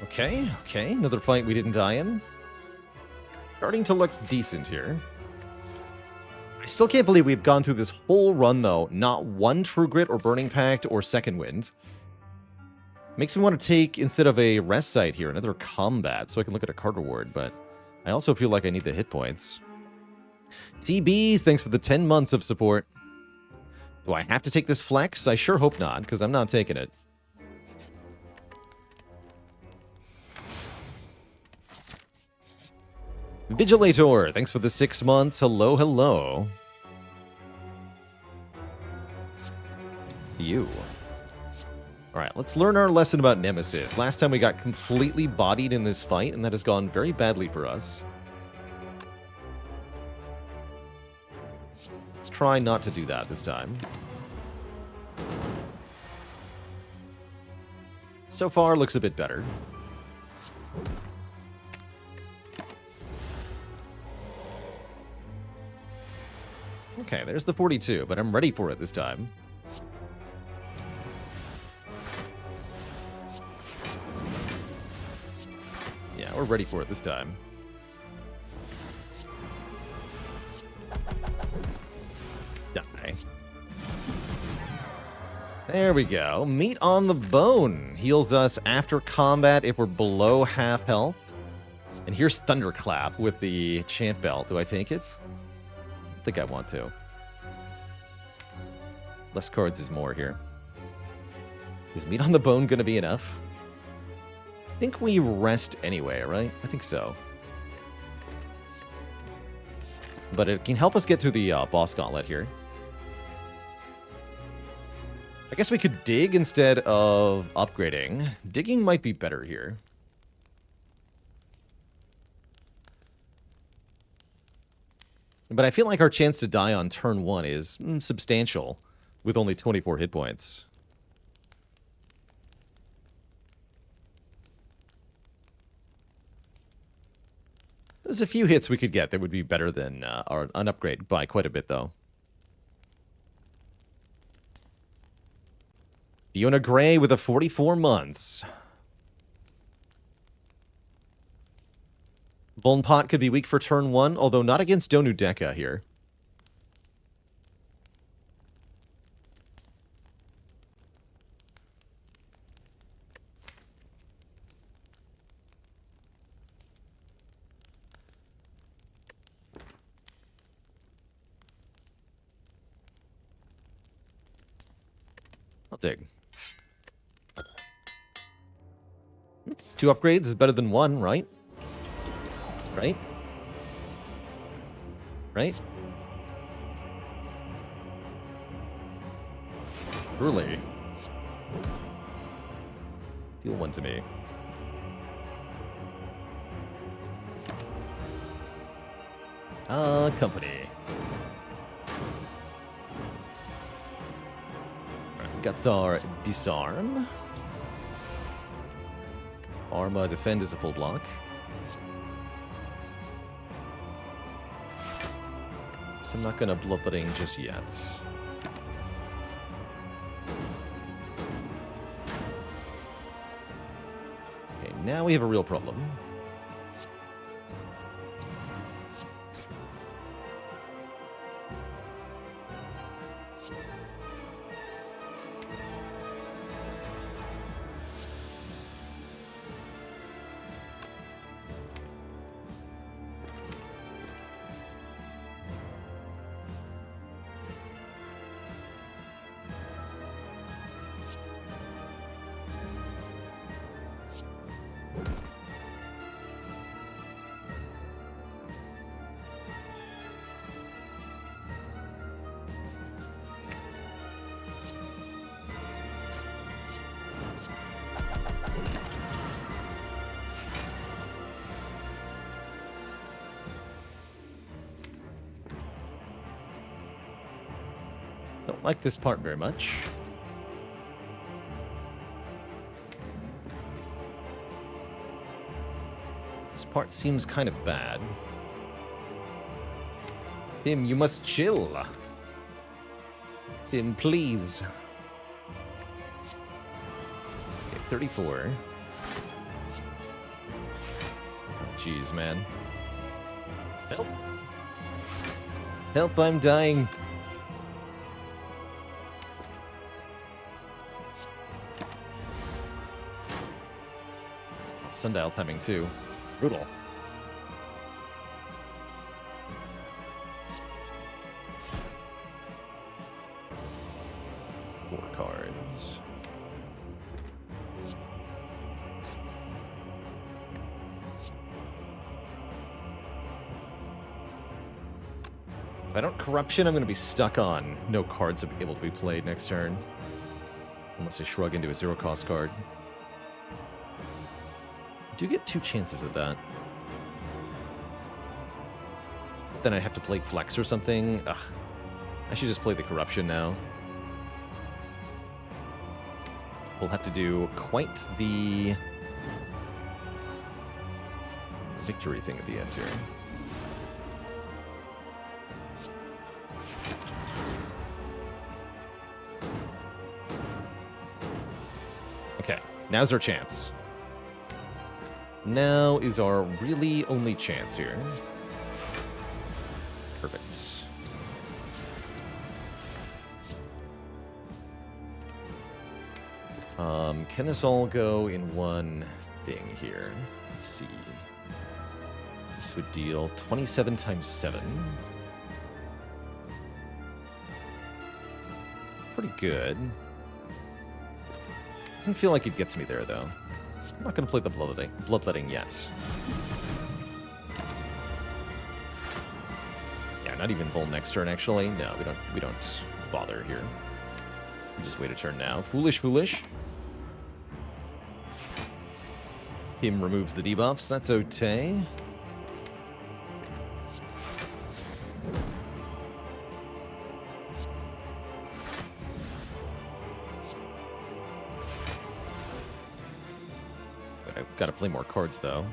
Okay, another fight we didn't die in. Starting to look decent here. I still can't believe we've gone through this whole run, though. Not one True Grit or Burning Pact or Second Wind. Makes me want to take, instead of a rest site here, another combat, so I can look at a card reward, but I also feel like I need the hit points. TBs, thanks for the 10 months of support. Do I have to take this flex? I sure hope not, because I'm not taking it. Vigilator, thanks for the 6 months. Hello, hello. You. Alright, let's learn our lesson about Nemesis. Last time we got completely bodied in this fight, and that has gone very badly for us. Let's try not to do that this time. So far, looks a bit better. Okay, there's the 42, but I'm ready for it this time. Yeah, we're ready for it this time. Die. There we go. Meat on the bone. Heals us after combat if we're below half health. And here's Thunderclap with the Champ Belt. Do I take it? I think I want to. Less cards is more here. Is Meat on the Bone going to be enough? I think we rest anyway, right? I think so. But it can help us get through the boss gauntlet here. I guess we could dig instead of upgrading. Digging might be better here. But I feel like our chance to die on turn 1 is substantial, with only 24 hit points. There's a few hits we could get that would be better than an upgrade by quite a bit, though. Fiona Gray with a 44 months. Volnpot could be weak for turn 1, although not against Donu Deka here. I'll dig. 2 upgrades is better than 1, right? Right? Right? Truly. Deal 1 to me. Company. Got our disarm. Arma defend is a full block. So I'm not gonna blubbering just yet. Okay, now we have a real problem. don't like this part very much. This part seems kind of bad. Tim, you must chill. Tim, please. Okay, 34. Jeez, man. Help. Help, I'm dying. Sundial timing, too. Brutal. Four cards. If I don't Corruption, I'm going to be stuck on no cards able to be played next turn. Unless I shrug into a zero-cost card. I do get 2 chances at that. Then I have to play Flex or something. Ugh. I should just play the Corruption now. We'll have to do quite the victory thing at the end here. Okay, now's our chance. Now is our really only chance here. Perfect. Can this all go in one thing here? Let's see. This would deal 27 times 7. It's pretty good. Doesn't feel like it gets me there, though. I'm not going to play the bloodletting yet. Yeah, not even Bull next turn, actually. No, we don't bother here. We just wait a turn now. Foolish, foolish. Him removes the debuffs. That's okay. I've got to play more cards, though.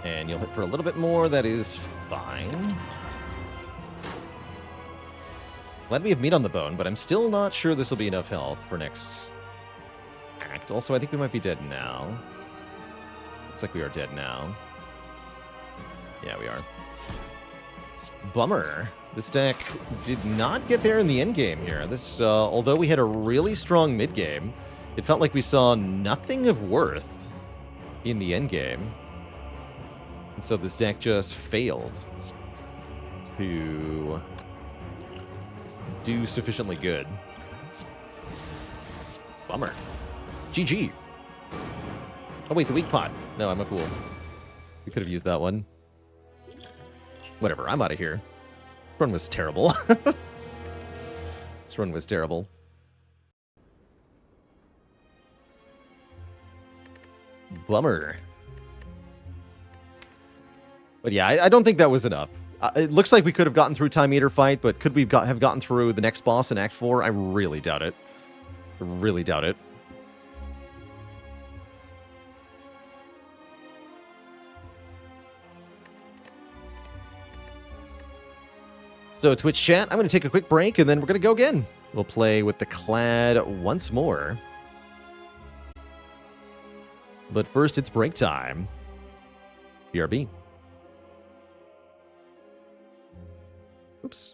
And you'll hit for a little bit more. That is fine. Glad we have meat on the bone, but I'm still not sure this will be enough health for next act. Also, I think we might be dead now. Looks like we are dead now. Yeah, we are. Bummer. This deck did not get there in the end game here. This, although we had a really strong mid game, it felt like we saw nothing of worth in the end game. And so this deck just failed to do sufficiently good. Bummer. GG. Oh wait, the weak pot. No, I'm a fool. We could have used that one. Whatever, I'm out of here. This run was terrible. This run was terrible. Bummer. But yeah, I don't think that was enough. It looks like we could have gotten through Time Eater fight, but could we have gotten through the next boss in Act 4? I really doubt it. I really doubt it. So Twitch chat, I'm going to take a quick break, and then we're going to go again. We'll play with the Clad once more. But first, it's break time. BRB. Oops.